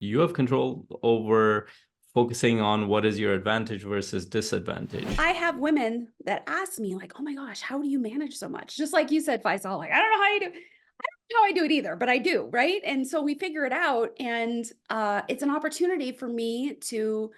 you have control over focusing on what is your advantage versus disadvantage. I have women that ask me like, oh my gosh, how do you manage so much? Just like you said, Faisal, like, I don't know how you do. I don't know how I do it either, but I do, right? And so we figure it out. And it's an opportunity for me to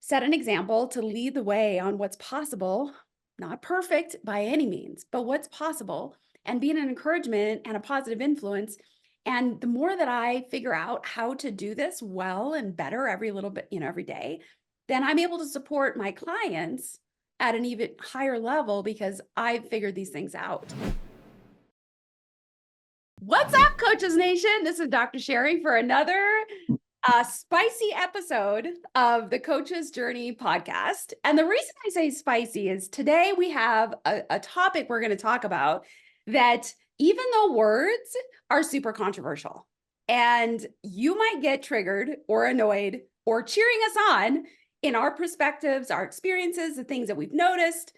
set an example, to lead the way on what's possible, not perfect by any means, but what's possible, and being an encouragement and a positive influence. And the more that I figure out how to do this well and better every little bit, every day, then I'm able to support my clients at an even higher level because I've figured these things out. What's up, Coaches Nation? This is Dr. Sherry for another spicy episode of the Coach's Journey podcast. And the reason I say spicy is today we have a topic we're going to talk about that, even though words are super controversial and you might get triggered or annoyed or cheering us on in our perspectives, our experiences, the things that we've noticed.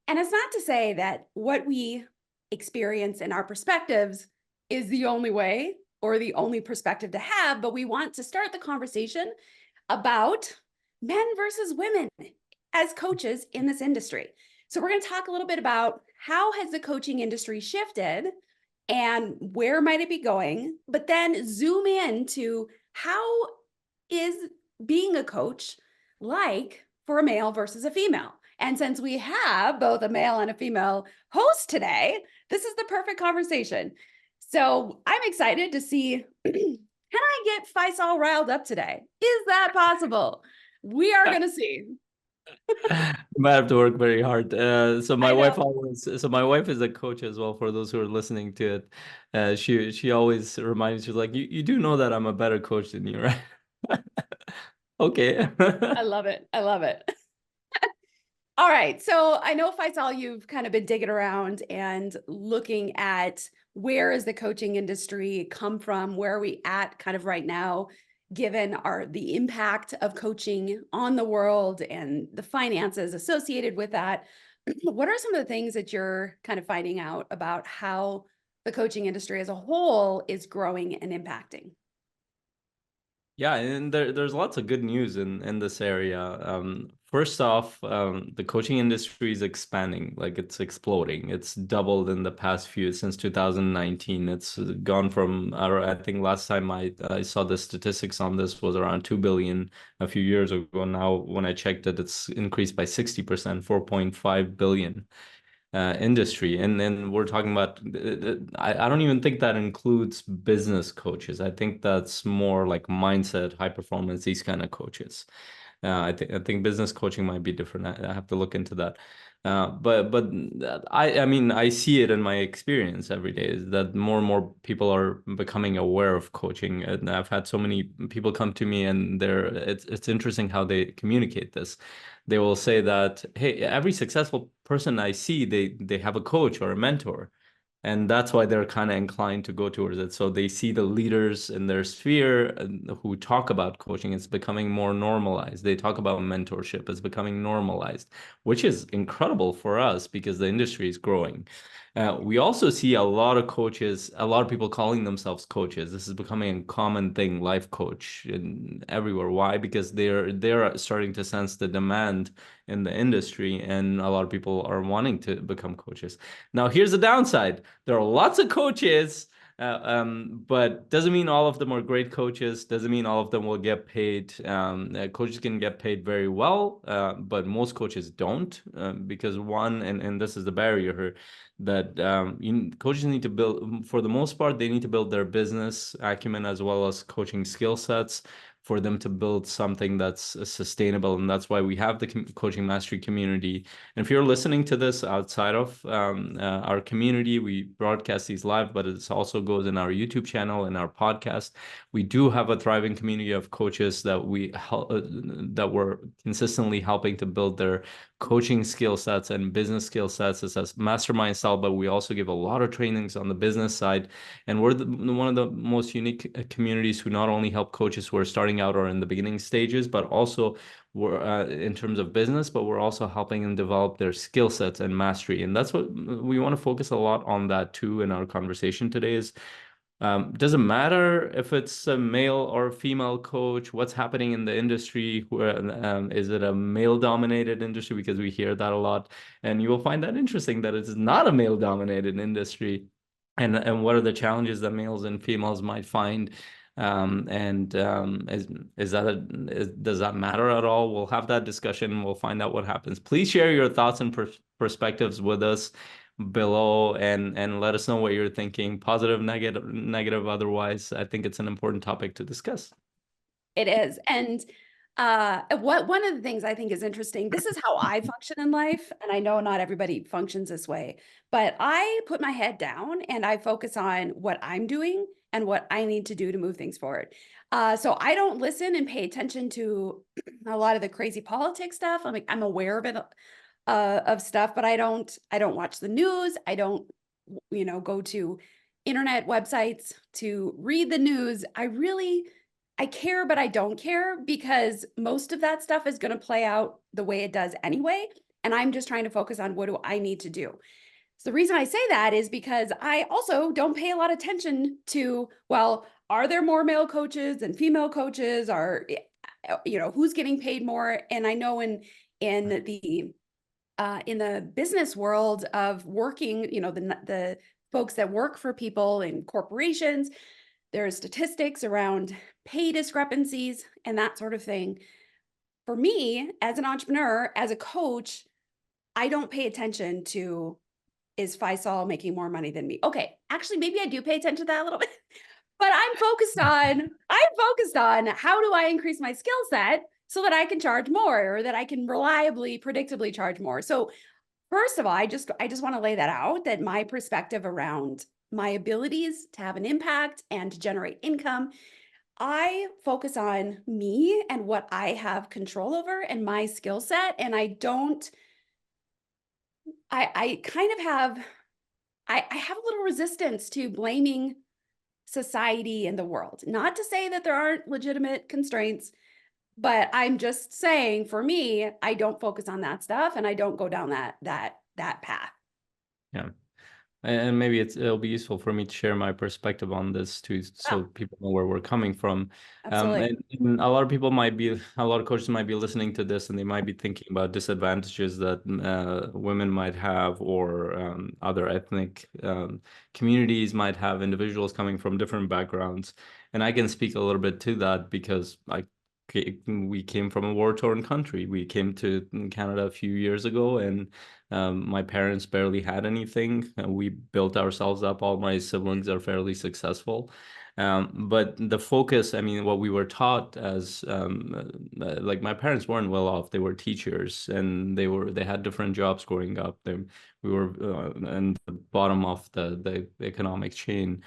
And it's not to say that what we experience in our perspectives is the only way or the only perspective to have, but we want to start the conversation about men versus women as coaches in this industry. So we're going to talk a little bit about how has the coaching industry shifted and where might it be going, but then zoom in to how is being a coach like for a male versus a female. And since we have both a male and a female host today, this is the perfect conversation. So I'm excited to see, can I get Faisal riled up today? Is that possible? We are going to see. I might have to work very hard. So my I wife know. always, so my wife is a coach as well. For those who are listening to it, she always reminds you like you do know that I'm a better coach than you, right? Okay. I love it. I love it. All right. So I know, Faisal, you've kind of been digging around and looking at where is the coaching industry come from? Where are we at kind of right now, given the impact of coaching on the world and the finances associated with that? What are some of the things that you're kind of finding out about how the coaching industry as a whole is growing and impacting? Yeah, and there's lots of good news in this area. First off, the coaching industry is expanding, like it's exploding. It's doubled in the past since 2019. It's gone from, I think last time I saw the statistics on this was around 2 billion a few years ago. Now, when I checked it, it's increased by 60%, 4.5 billion industry. And then we're talking about, I don't even think that includes business coaches. I think that's more like mindset, high performance, these kind of coaches. I think business coaching might be different. I have to look into that. But I mean I see it in my experience every day is that more and more people are becoming aware of coaching, and I've had so many people come to me and it's interesting how they communicate this. They will say that, hey, every successful person I see, they have a coach or a mentor. And that's why they're kind of inclined to go towards it. So they see the leaders in their sphere who talk about coaching. It's becoming more normalized. They talk about mentorship. It's becoming normalized, which is incredible for us because the industry is growing. We also see a lot of coaches, a lot of people calling themselves coaches. This is becoming a common thing, life coach and everywhere. Why? Because they're starting to sense the demand in the industry, and a lot of people are wanting to become coaches. Now, here's the downside. There are lots of coaches, but doesn't mean all of them are great coaches. Doesn't mean all of them will get paid. Coaches can get paid very well, but most coaches don't, because one, and this is the barrier here, that coaches need to build, for the most part, they need to build their business acumen as well as coaching skill sets for them to build something that's sustainable. And that's why we have the coaching mastery community. And if you're listening to this outside of our community, we broadcast these live, but it also goes in our YouTube channel and our podcast. We do have a thriving community of coaches that we're consistently helping to build their coaching skill sets and business skill sets. It's a mastermind style, but we also give a lot of trainings on the business side. And we're one of the most unique communities who not only help coaches who are starting out or in the beginning stages, but also we're in terms of business, but we're also helping them develop their skill sets and mastery. And that's what we want to focus a lot on that too in our conversation today is Doesn't matter if it's a male or female coach, what's happening in the industry, where is it a male-dominated industry? Because we hear that a lot. And you will find that interesting that it's not a male-dominated industry. And what are the challenges that males and females might find? And is that does that matter at all? We'll have that discussion. We'll find out what happens. Please share your thoughts and perspectives with us below, and let us know what you're thinking, positive, negative, otherwise. I think it's an important topic to discuss. It is. And what one of the things I think is interesting, this is how I function in life, and I know not everybody functions this way, but I put my head down and I focus on what I'm doing and what I need to do to move things forward. So I don't listen and pay attention to a lot of the crazy politics stuff. I'm aware of it, of stuff, but I don't watch the news. I don't, go to internet websites to read the news. I care, but I don't care because most of that stuff is going to play out the way it does anyway. And I'm just trying to focus on what do I need to do. So the reason I say that is because I also don't pay a lot of attention to, well, are there more male coaches than female coaches? Who's getting paid more? And I know in the business world of working, the folks that work for people in corporations, there's statistics around pay discrepancies and that sort of thing. For me, as an entrepreneur, as a coach, I don't pay attention to, is Faisal making more money than me? Okay, actually, maybe I do pay attention to that a little bit, but I'm focused on how do I increase my skill set so that I can charge more, or that I can reliably, predictably charge more. So first of all, I just want to lay that out, that my perspective around my abilities to have an impact and to generate income, I focus on me and what I have control over and my skill set. And I kind of have, I have a little resistance to blaming society and the world. Not to say that there aren't legitimate constraints, but I'm just saying, for me, I don't focus on that stuff and I don't go down that path. Yeah. And maybe it'll be useful for me to share my perspective on this too, Yeah, so people know where we're coming from. absolutely. And a lot of coaches might be listening to this, and they might be thinking about disadvantages that women might have, or other ethnic communities might have, individuals coming from different backgrounds. And I can speak a little bit to that because we came from a war-torn country. We came to Canada a few years ago, and my parents barely had anything. We built ourselves up. All my siblings are fairly successful. But the focus, I mean, what we were taught as, like, my parents weren't well off. They were teachers, and they had different jobs growing up. We were in the bottom of the economic chain.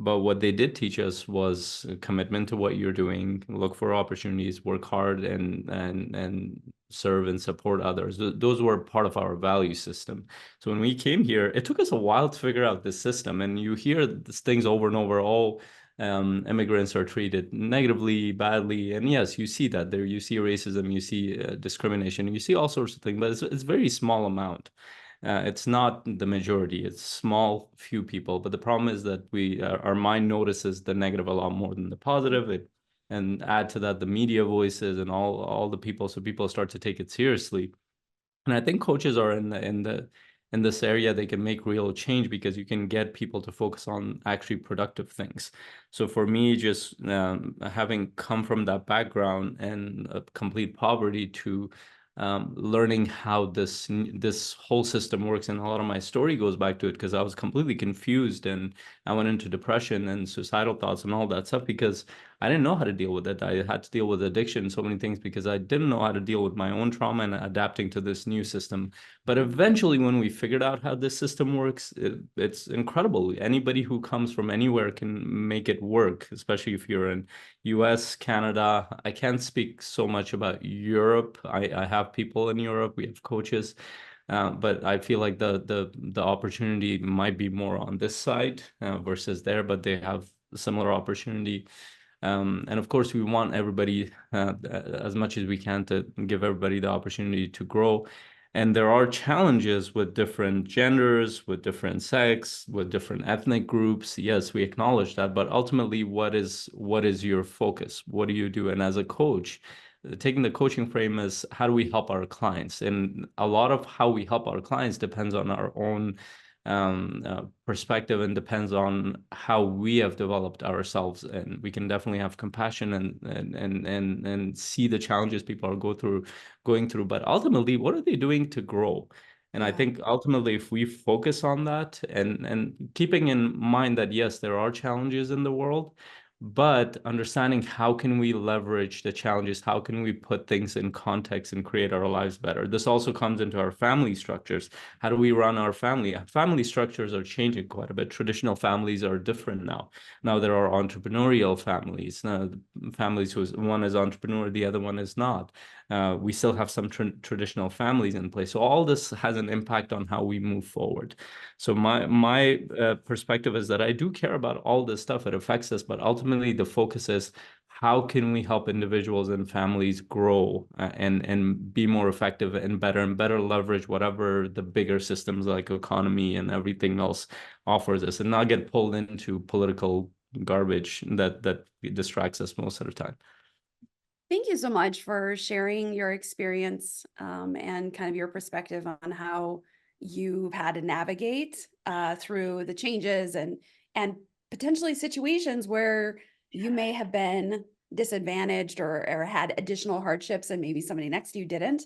But what they did teach us was a commitment to what you're doing, look for opportunities, work hard, and serve and support others. Those were part of our value system. So when we came here, it took us a while to figure out this system. And you hear these things over and over. All immigrants are treated negatively, badly, and yes, you see that there. You see racism, you see discrimination, you see all sorts of things, but it's very small amount. It's not the majority. It's small, few people. But the problem is that our mind notices the negative a lot more than the positive. And add to that the media voices and all the people, so people start to take it seriously. And I think coaches are in this area. They can make real change because you can get people to focus on actually productive things. So for me, just having come from that background and complete poverty to learning how this whole system works, and a lot of my story goes back to it because I was completely confused, and I went into depression and suicidal thoughts and all that stuff because I didn't know how to deal with it. I had to deal with addiction, so many things, because I didn't know how to deal with my own trauma and adapting to this new system. But eventually, when we figured out how this system works, it's incredible. Anybody who comes from anywhere can make it work, especially if you're in US, Canada. I can't speak so much about Europe. I have people in Europe. We have coaches. But I feel like the opportunity might be more on this side versus there, but they have similar opportunity. And of course, we want everybody as much as we can to give everybody the opportunity to grow. And there are challenges with different genders, with different sex, with different ethnic groups. Yes, we acknowledge that, but ultimately, what is your focus? What do you do? And as a coach, taking the coaching frame is how do we help our clients? And a lot of how we help our clients depends on our own perspective and depends on how we have developed ourselves. And we can definitely have compassion and see the challenges people are going through. But ultimately, what are they doing to grow? And I Yeah. think ultimately, if we focus on that and keeping in mind that yes, there are challenges in the world, but understanding how can we leverage the challenges, how can we put things in context and create our lives better. This also comes into our family structures. How do we run our family? Family structures are changing quite a bit. Traditional families are different now. Now there are entrepreneurial families. Families who one is entrepreneur, the other one is not. We still have some traditional families in place. So all this has an impact on how we move forward. So my perspective is that I do care about all this stuff. It affects us, but ultimately the focus is how can we help individuals and families grow and be more effective and better leverage whatever the bigger systems like economy and everything else offers us, and not get pulled into political garbage that distracts us most of the time. Thank you so much for sharing your experience and kind of your perspective on how you've had to navigate through the changes and potentially situations where you may have been disadvantaged or had additional hardships and maybe somebody next to you didn't.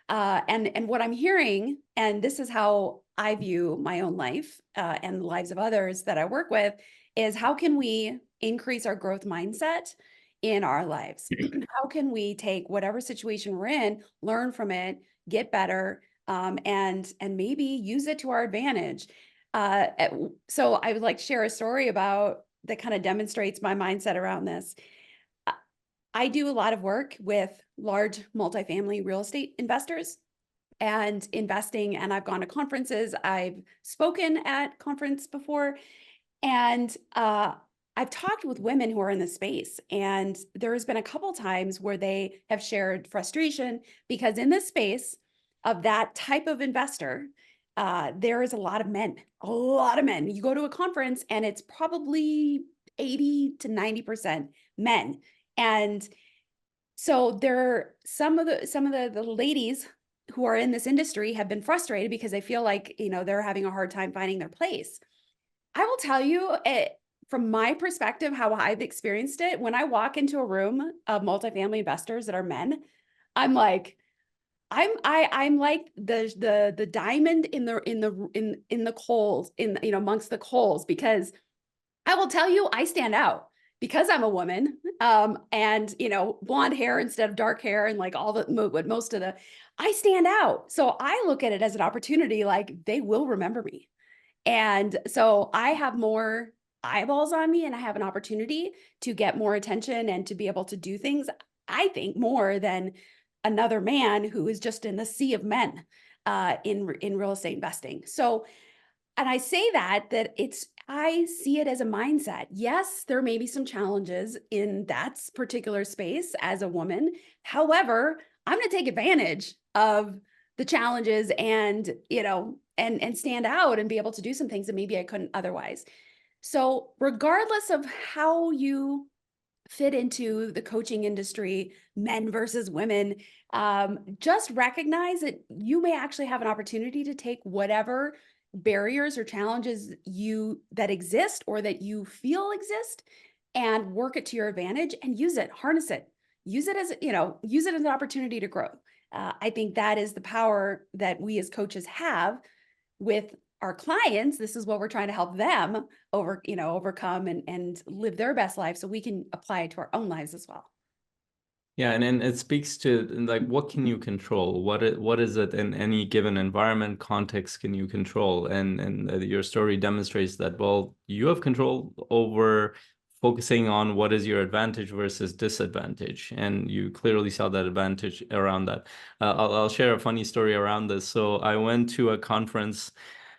And what I'm hearing, and this is how I view my own life and the lives of others that I work with, is how can we increase our growth mindset in our lives? How can we take whatever situation we're in, learn from it, get better, and maybe use it to our advantage? So I would like to share a story about that kind of demonstrates my mindset around this. I do a lot of work with large multifamily real estate investors and investing, and I've gone to conferences. I've spoken at conference before, and I've talked with women who are in the space, and there has been a couple times where they have shared frustration because in this space of that type of investor, there is a lot of men, a lot of men. You go to a conference and it's probably 80 to 90% men. And so there some of the ladies who are in this industry have been frustrated because they feel like, they're having a hard time finding their place. I will tell you, from my perspective, how I've experienced it. When I walk into a room of multifamily investors that are men, I'm like, I'm like the diamond in the coals amongst the coals, because I will tell you, I stand out because I'm a woman, and blonde hair instead of dark hair, and like all the what most of the, I stand out. So I look at it as an opportunity, like they will remember me. And so I have more eyeballs on me and I have an opportunity to get more attention and to be able to do things, I think, more than another man who is just in the sea of men in real estate investing. So, and I say that I see it as a mindset. Yes, there may be some challenges in that particular space as a woman. However, I'm going to take advantage of the challenges and, and stand out and be able to do some things that maybe I couldn't otherwise. So, regardless of how you fit into the coaching industry, men versus women, just recognize that you may actually have an opportunity to take whatever barriers or challenges that exist or that you feel exist and work it to your advantage and use it, harness it, use it as, use it as an opportunity to grow. I think that is the power that we as coaches have with our clients. This is what we're trying to help them overcome and live their best life so we can apply it to our own lives as well. Yeah, and it speaks to like what can you control? What is it in any given environment, context can you control? And your story demonstrates that, well, you have control over focusing on what is your advantage versus disadvantage, and you clearly saw that advantage around that. I'll share a funny story around this. So I went to a conference,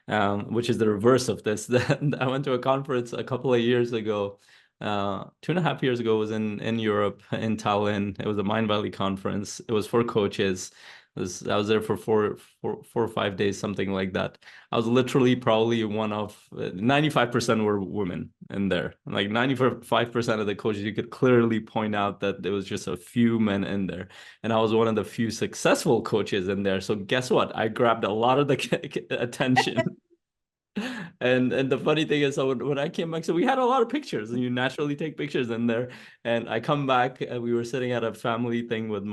which is the reverse of this. I went to a conference a couple of years ago, 2.5 years ago. Was in Europe, in Tallinn. It was a Mind Valley conference. It was for coaches. I was there for 4 or 5 days, something like that. I was literally probably one of 95% were women in there. Like 95% of the coaches, you could clearly point out that there was just a few men in there. And I was one of the few successful coaches in there. So guess what? I grabbed a lot of the attention. And the funny thing is, so when I came back, so we had a lot of pictures, and you naturally take pictures in there. And I come back, and we were sitting at a family thing with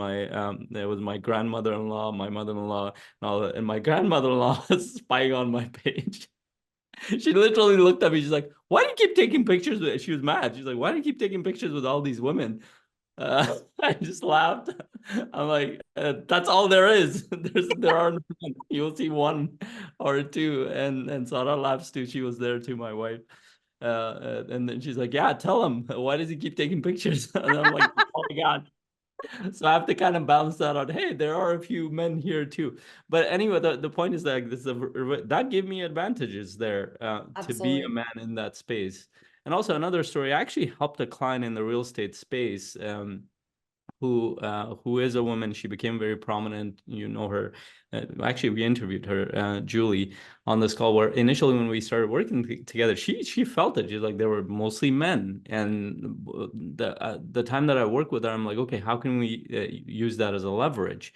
there was my grandmother-in-law, my mother-in-law, and my grandmother-in-law was spying on my page. She literally looked at me. She's like, "Why do you keep taking pictures with?" She was mad. She's like, "Why do you keep taking pictures with all these women?" I just laughed. I'm like, that's all there is. There are none. You'll see one or two, and Sarah laughs too. She was there too, my wife. And then she's like, "Yeah, tell him. Why does he keep taking pictures?" And I'm like, "Oh my God." So I have to kind of balance that out. Hey, there are a few men here too. But anyway, the point is that that gave me advantages there to be a Absolutely. man in that space. And also another story, I actually helped a client in the real estate space. Who is a woman. She became very prominent. You know her. Actually, we interviewed her, Julie, on this call. Where initially, when we started working together, she felt it. She's like they were mostly men, and the time that I work with her, I'm like, okay, how can we use that as a leverage?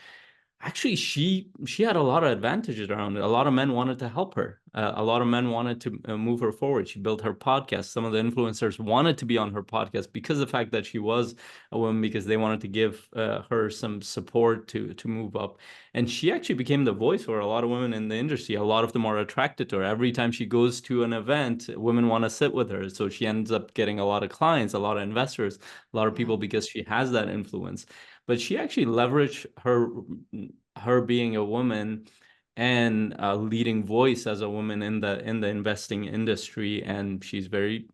Actually, she had a lot of advantages around it. A lot of men wanted to help her. A lot of men wanted to move her forward. She built her podcast. Some of the influencers wanted to be on her podcast because of the fact that she was a woman, because they wanted to give her some support to move up. And she actually became the voice for a lot of women in the industry. A lot of them are attracted to her. Every time she goes to an event, women want to sit with her. So she ends up getting a lot of clients, a lot of investors, a lot of Yeah, people, because she has that influence. But she actually leveraged her being a woman and a leading voice as a woman in the investing industry, and she's very,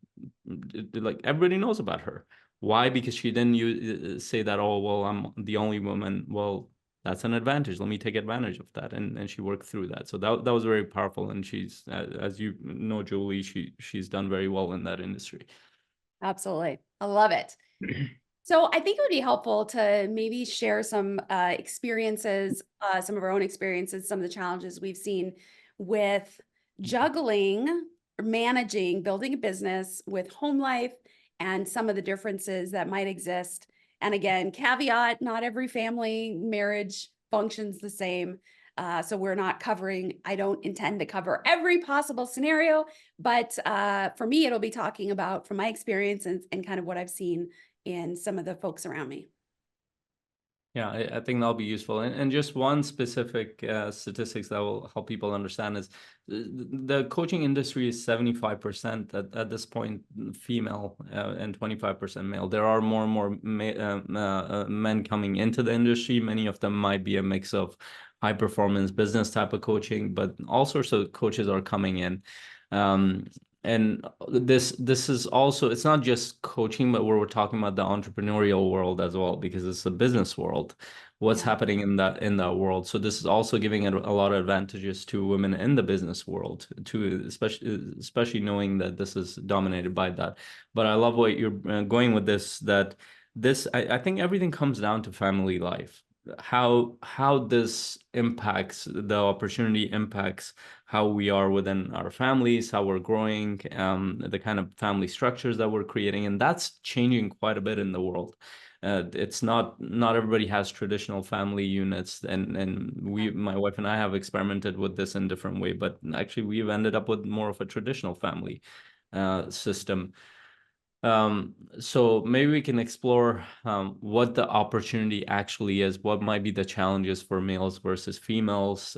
like, everybody knows about her. Why? Because she didn't say that, oh well, I'm the only woman. Well, that's an advantage. Let me take advantage of that, and she worked through that. So that was very powerful, and she's as you know, Julie, she's done very well in that industry. absolutely. I love it. So I think it would be helpful to maybe share some experiences, some of our own experiences, some of the challenges we've seen with juggling, managing, building a business with home life and some of the differences that might exist. And again, caveat, not every family marriage functions the same. So we're not covering, I don't intend to cover every possible scenario, but for me, it'll be talking about from my experience and kind of what I've seen in some of the folks around me. Yeah, I think that'll be useful. And just one specific statistics that will help people understand is the coaching industry is 75% at this point female, and 25% male. There are more and more men coming into the industry. Many of them might be a mix of high performance business type of coaching, but all sorts of coaches are coming in. Um, and this is also, it's not just coaching, but we're talking about the entrepreneurial world as well, because it's a business world, what's Yeah. happening in that world. So this is also giving it a lot of advantages to women in the business world, to especially knowing that this is dominated by that. But I love what you're going with this, that I think everything comes down to family life. How this impacts, the opportunity impacts how we are within our families, how we're growing, the kind of family structures that we're creating, and that's changing quite a bit in the world. It's not everybody has traditional family units, and Yeah. my wife and I have experimented with this in different way, but actually we've ended up with more of a traditional family system. So maybe we can explore what the opportunity actually is, what might be the challenges for males versus females,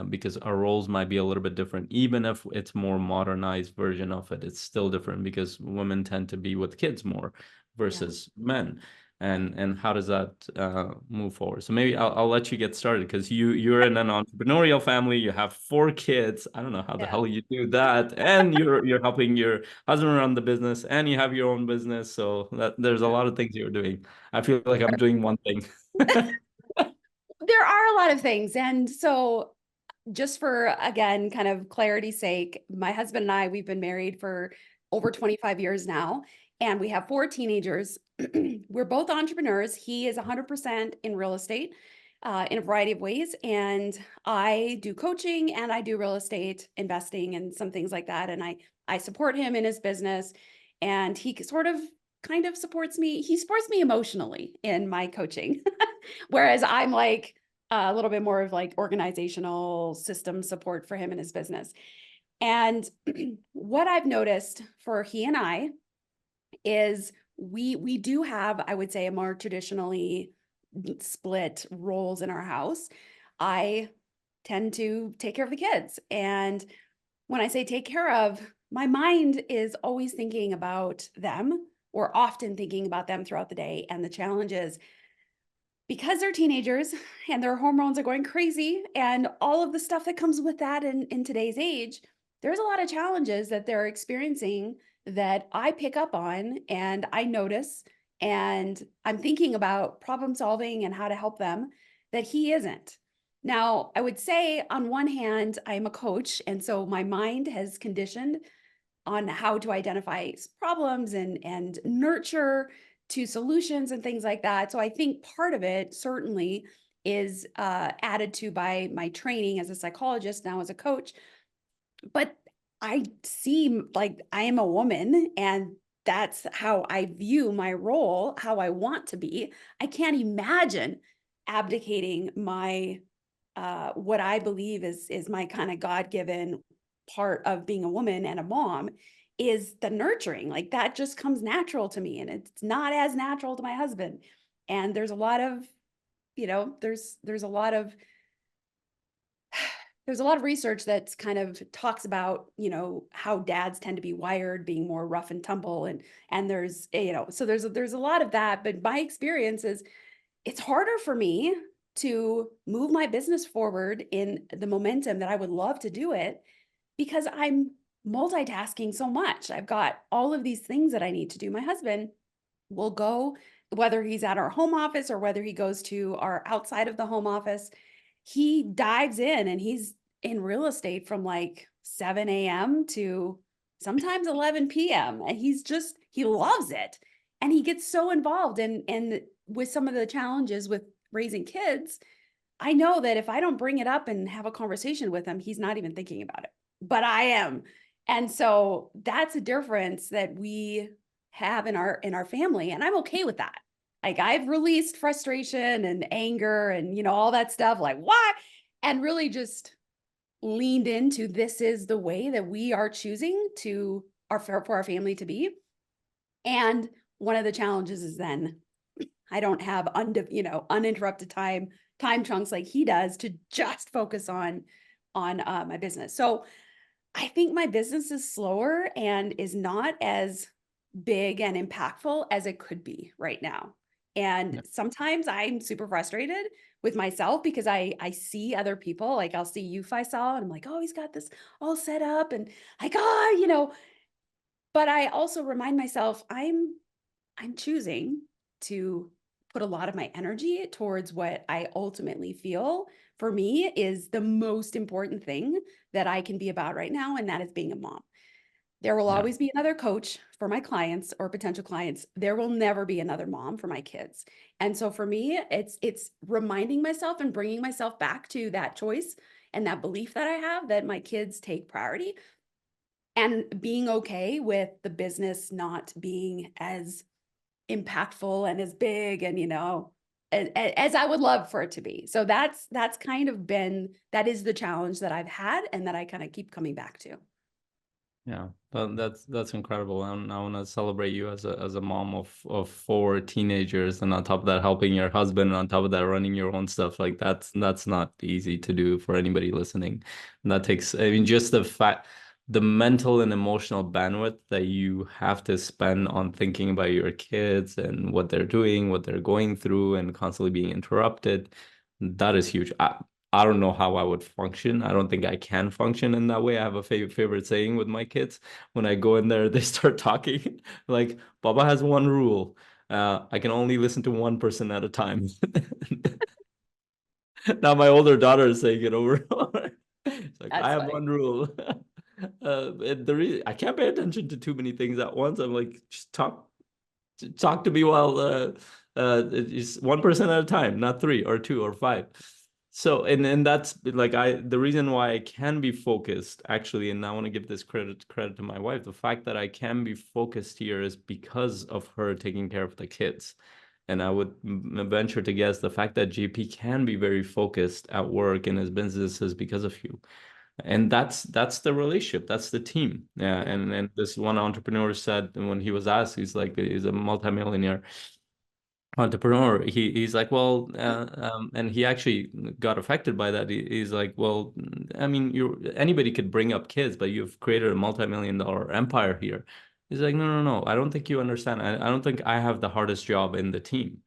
because our roles might be a little bit different. Even if it's more modernized version of it, it's still different because women tend to be with kids more Yeah. versus men. And how does that move forward? So maybe I'll let you get started, because you're in an entrepreneurial family, you have 4 kids. I don't know how the Yeah. hell you do that, and you're helping your husband run the business, and you have your own business. So that there's a lot of things you're doing. I feel like I'm doing one thing. There are a lot of things. And so just for, again, kind of clarity's sake, my husband and I, we've been married for over 25 years now, and we have 4 teenagers. We're both entrepreneurs. He is 100% in real estate. in a variety of ways. And I do coaching and I do real estate investing and some things like that. And I support him in his business, and he sort of kind of supports me. He supports me emotionally in my coaching, whereas I'm like a little bit more of like organizational system support for him in his business. And what I've noticed for he and I is we do have, I would say, a more traditionally split roles in our house. I tend to take care of the kids. And when I say take care of, my mind is always thinking about them, or often thinking about them throughout the day, and the challenges because they're teenagers and their hormones are going crazy and all of the stuff that comes with that in today's age. There's a lot of challenges that they're experiencing that I pick up on and I notice, and I'm thinking about problem solving and how to help them that he isn't. Now, I would say on one hand, I'm a coach, and so my mind has conditioned on how to identify problems and nurture to solutions and things like that. So I think part of it certainly is added to by my training as a psychologist, now as a coach. But I seem like I am a woman, and that's how I view my role, how I want to be. I can't imagine abdicating my what I believe is my kind of God-given part of being a woman and a mom, is the nurturing. Like that just comes natural to me, and it's not as natural to my husband. And there's a lot of, there's a lot of there's a lot of research that's kind of talks about, how dads tend to be wired being more rough and tumble, and there's, so there's a lot of that. But my experience is it's harder for me to move my business forward in the momentum that I would love to do it, because I'm multitasking so much. I've got all of these things that I need to do. My husband will go, whether he's at our home office or whether he goes to our outside of the home office, he dives in and he's in real estate from like 7 a.m. to sometimes 11 p.m. And he loves it. And he gets so involved and with some of the challenges with raising kids, I know that if I don't bring it up and have a conversation with him, he's not even thinking about it, but I am. And so that's a difference that we have in our family. And I'm okay with that. Like I've released frustration and anger and, all that stuff, like why? And really just leaned into, this is the way that we are choosing to for our family to be. And one of the challenges is then I don't have uninterrupted time chunks like he does to just focus on my business. So I think my business is slower and is not as big and impactful as it could be right now. And Yeah. sometimes I'm super frustrated with myself because I see other people, like I'll see you, Faisal, and I'm like, oh, he's got this all set up, and like, but I also remind myself I'm choosing to put a lot of my energy towards what I ultimately feel for me is the most important thing that I can be about right now, and that is being a mom. There will Yeah. always be another coach for my clients or potential clients. There will never be another mom for my kids. And so for me, it's reminding myself and bringing myself back to that choice and that belief that I have that my kids take priority, and being okay with the business not being as impactful and as big and as I would love for it to be. So that's kind of been, that is the challenge that I've had and that I kind of keep coming back to. Yeah, that's incredible, and I want to celebrate you as a mom of four teenagers, and on top of that, helping your husband, and on top of that, running your own stuff. Like that's not easy to do for anybody listening. And that takes, I mean, just the mental and emotional bandwidth that you have to spend on thinking about your kids and what they're doing, what they're going through, and constantly being interrupted. That is huge. I don't know how I would function. I don't think I can function in that way. I have a favorite saying with my kids. When I go in there, they start talking like, Baba has one rule. I can only listen to one person at a time. Now my older daughter is saying it over and over. It's like, I That's have funny. one rule. I can't pay attention to too many things at once. I'm like, just talk to me while It's 1% at a time, not three or two or five. So, and that's like the reason why I can be focused actually, and I want to give this credit to my wife. The fact that I can be focused here is because of her taking care of the kids. And I would venture to guess the fact that JP can be very focused at work and his business is because of you. And that's the relationship, that's the team. Yeah. Yeah. And this one entrepreneur said when he was asked, he's like, he's a multimillionaire entrepreneur. He's like, well, and he actually got affected by that. He's like, well, I mean, you anybody could bring up kids, but you've created a multi-million-dollar empire here. He's like, no, no, no. I don't think you understand. I don't think I have the hardest job in the team.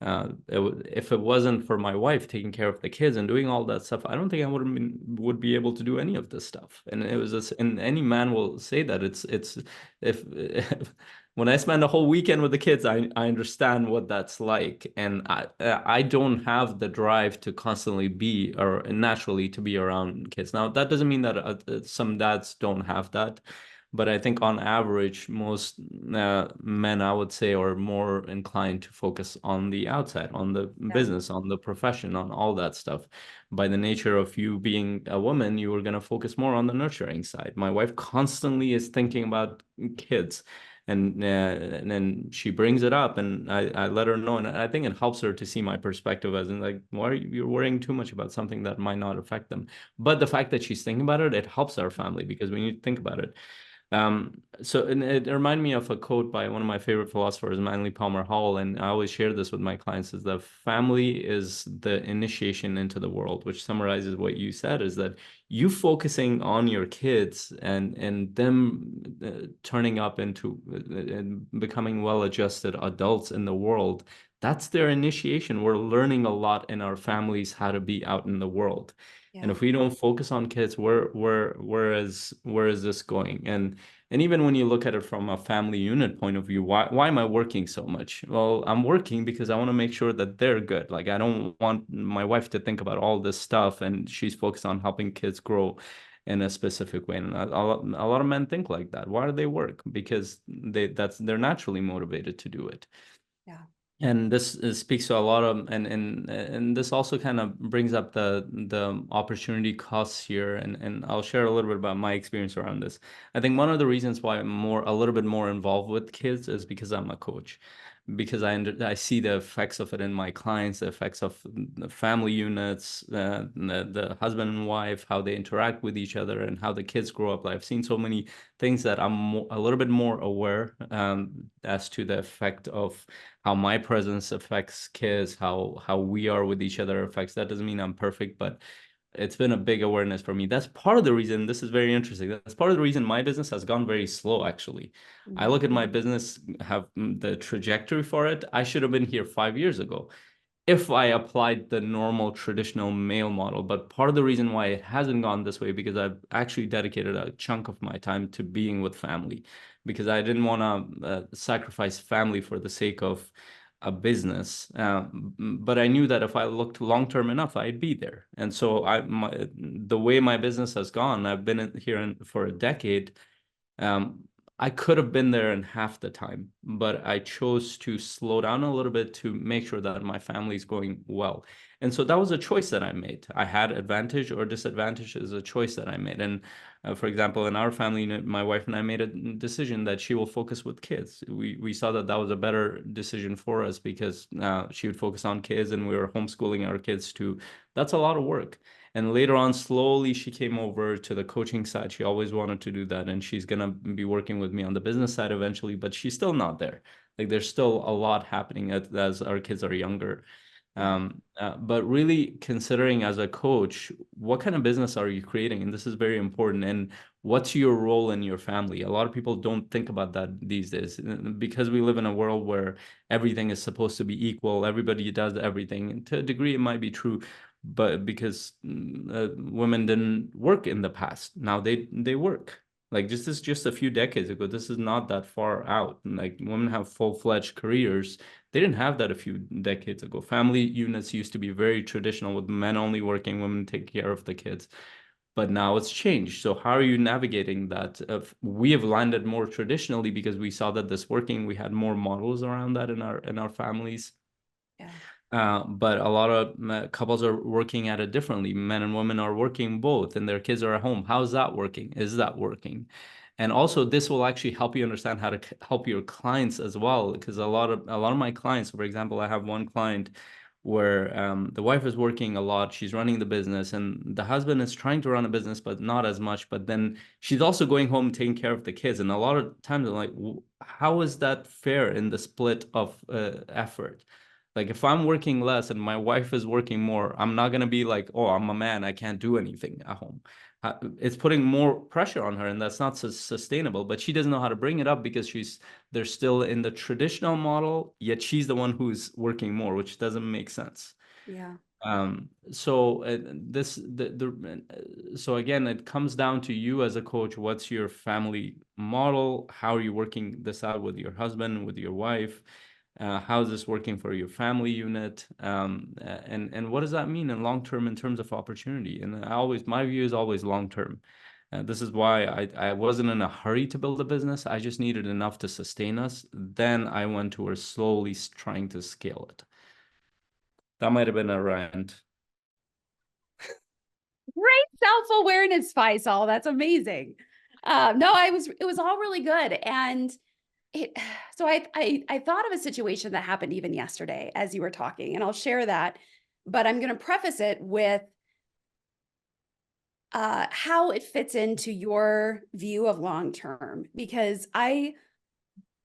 If it wasn't for my wife taking care of the kids and doing all that stuff, I don't think I would be able to do any of this stuff. And it was this, and any man will say that it's if when I spend a whole weekend with the kids, I understand what that's like, and I don't have the drive to constantly be or naturally to be around kids. Now that doesn't mean that some dads don't have that, but I think on average, most men, I would say, are more inclined to focus on the outside, on the Yeah. business, on the profession, on all that stuff. By the nature of you being a woman, you are going to focus more on the nurturing side. My wife constantly is thinking about kids. And then she brings it up, and I let her know, and I think it helps her to see my perspective as in like, why are you're worrying too much about something that might not affect them? But the fact that she's thinking about it, it helps our family because when you think about it, so and it reminded me of a quote by one of my favorite philosophers, Manly Palmer Hall, and I always share this with my clients, is that family is the initiation into the world, which summarizes what you said, is that you focusing on your kids and them turning up into and becoming well-adjusted adults in the world, that's their initiation. We're learning a lot in our families how to be out in the world. And Yeah. if we don't focus on kids, where is this going? And even when you look at it from a family unit point of view, why am I working so much? Well, I'm working because I want to make sure that they're good. Like I don't want my wife to think about all this stuff, and she's focused on helping kids grow in a specific way. And a lot of men think like that. Why do they work? Because they're naturally motivated to do it. Yeah. And this speaks to a lot of, and this also kind of brings up the opportunity costs here, and I'll share a little bit about my experience around this. I think one of the reasons why I'm a little bit more involved with kids is because I'm a coach, because I see the effects of it in my clients, the effects of the family units, the husband and wife, how they interact with each other, and how the kids grow up. Like, I've seen so many things that I'm a little bit more aware as to the effect of how my presence affects kids, how we are with each other affects. That doesn't mean I'm perfect, but it's been a big awareness for me. That's part of the reason. This is very interesting. That's part of the reason my business has gone very slow, actually. I Mhm. look at my business, have the trajectory for it. I should have been here 5 years ago if I applied the normal traditional male model. But part of the reason why it hasn't gone this way because I've actually dedicated a chunk of my time to being with family because I didn't want to sacrifice family for the sake of a business. But I knew that if I looked long term enough, I'd be there. And so the way my business has gone, I've been here for a decade. um, I could have been there in half the time, but I chose to slow down a little bit to make sure that my family is going well. And so that was a choice that I made. I had advantage or disadvantage is a choice that I made. And for example, in our family unit, my wife and I made a decision that she will focus with kids. We saw that that was a better decision for us because she would focus on kids and we were homeschooling our kids too. That's a lot of work. And later on, slowly she came over to the coaching side. She always wanted to do that. And she's going to be working with me on the business side eventually, but she's still not there. Like there's still a lot happening as our kids are younger. Yeah. But really considering as a coach, what kind of business are you creating? And this is very important. And what's your role in your family? A lot of people don't think about that these days because we live in a world where everything is supposed to be equal. Everybody does everything. And to a degree, it might be true, but because women didn't work in the past, now they work. Like just a few decades ago, this is not that far out. Like women have full-fledged careers. They didn't have that a few decades ago. Family units used to be very traditional with men only working, women take care of the kids. But now it's changed. So how are you navigating that? We have landed more traditionally because we saw that this working. We had more models around that in our families. But a lot of couples are working at it differently. Men and women are working both, and their kids are at home. How's that working? Is that working? And also, this will actually help you understand how to help your clients as well. Because a lot of my clients, for example, I have one client where the wife is working a lot. She's running the business, and the husband is trying to run a business, but not as much. But then she's also going home taking care of the kids. And a lot of times, I'm like, how is that fair in the split of effort? Like if I'm working less and my wife is working more, I'm not gonna be like, oh, I'm a man, I can't do anything at home. It's putting more pressure on her, and that's not sustainable. But she doesn't know how to bring it up because they're still in the traditional model, yet she's the one who's working more, which doesn't make sense. Yeah. So this so again, it comes down to you as a coach. What's your family model? How are you working this out with your husband, with your wife? How is this working for your family unit? And what does that mean in long term in terms of opportunity? And my view is always long term. This is why I wasn't in a hurry to build a business. I just needed enough to sustain us. Then I went towards slowly trying to scale it. That might have been a rant. Great self-awareness, Faisal. That's amazing. No, it was all really good. And it, so I thought of a situation that happened even yesterday as you were talking, and I'll share that, but I'm going to preface it with how it fits into your view of long term, because I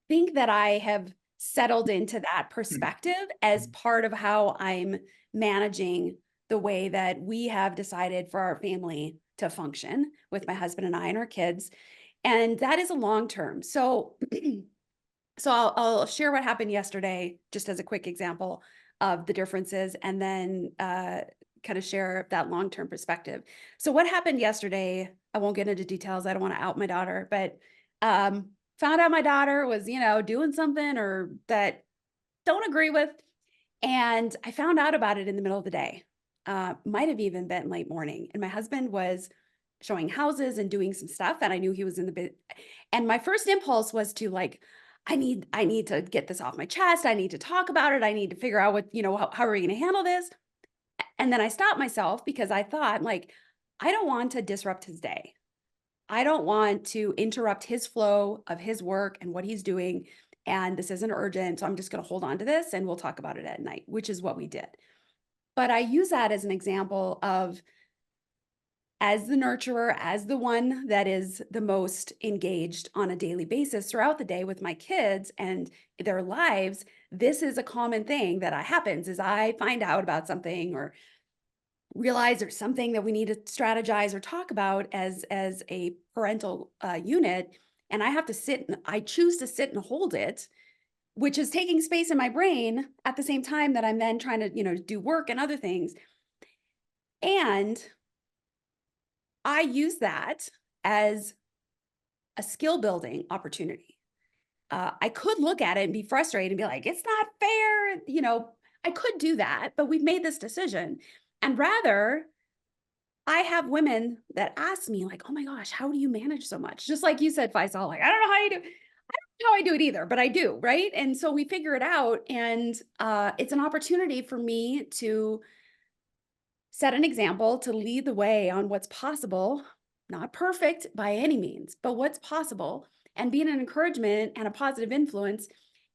think that I have settled into that perspective as part of how I'm managing the way that we have decided for our family to function with my husband and I and our kids. And that is a long term. So, so I'll share what happened yesterday, just as a quick example of the differences, and then kind of share that long term perspective. So, what happened yesterday? I won't get into details. I don't want to out my daughter, but found out my daughter was, doing something or that don't agree with. And I found out about it in the middle of the day. Might have even been late morning. And my husband was showing houses and doing some stuff. And I knew he was in the bit. And my first impulse was to like, I need to get this off my chest. I need to talk about it. I need to figure out what, how are we going to handle this? And then I stopped myself because I thought like, I don't want to disrupt his day. I don't want to interrupt his flow of his work and what he's doing. And this isn't urgent. So I'm just going to hold on to this and we'll talk about it at night, which is what we did. But I use that as an example of, as the nurturer, as the one that is the most engaged on a daily basis throughout the day with my kids and their lives, this is a common thing that happens is I find out about something or realize there's something that we need to strategize or talk about as a parental unit, and I have to I choose to sit and hold it, which is taking space in my brain at the same time that I'm then trying to do work and other things. And I use that as a skill building opportunity. I could look at it and be frustrated and be like, it's not fair. I could do that, but we've made this decision. And rather, I have women that ask me like, oh my gosh, how do you manage so much? Just like you said, Faisal, like, I don't know how you do. I don't know how I do it either, but I do. Right. And so we figure it out. And it's an opportunity for me to set an example, to lead the way on what's possible, not perfect by any means, but what's possible, and being an encouragement and a positive influence.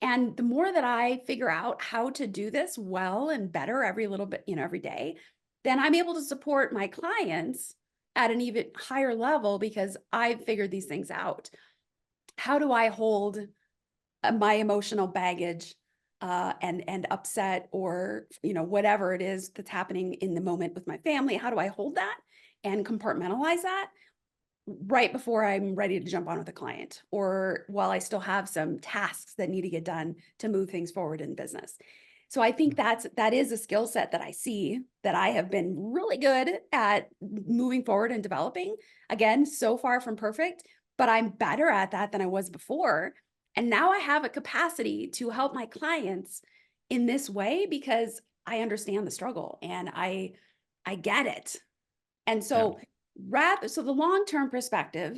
And the more that I figure out how to do this well and better every little bit, every day, then I'm able to support my clients at an even higher level because I've figured these things out. How do I hold my emotional baggage and upset, or whatever it is that's happening in the moment with my family? How do I hold that and compartmentalize that right before I'm ready to jump on with a client, or while I still have some tasks that need to get done to move things forward in business? So I think that is a skill set that I see that I have been really good at moving forward and developing. Again, so far from perfect, but I'm better at that than I was before. And now I have a capacity to help my clients in this way because I understand the struggle and I get it. And Yeah. so so the long-term perspective,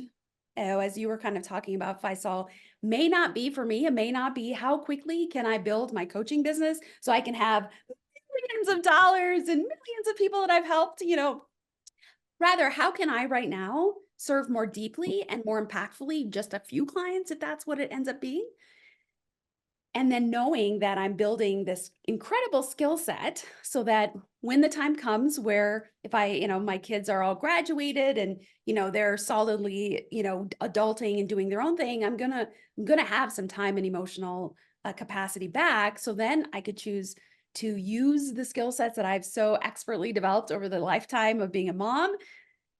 as you were kind of talking about, Faisal, may not be for me. It may not be how quickly can I build my coaching business so I can have billions of dollars and millions of people that I've helped, rather, how can I right now serve more deeply and more impactfully just a few clients if that's what it ends up being? And then knowing that I'm building this incredible skill set so that when the time comes where if my kids are all graduated and, they're solidly, adulting and doing their own thing, I'm gonna have some time and emotional capacity back. So then I could choose to use the skill sets that I've so expertly developed over the lifetime of being a mom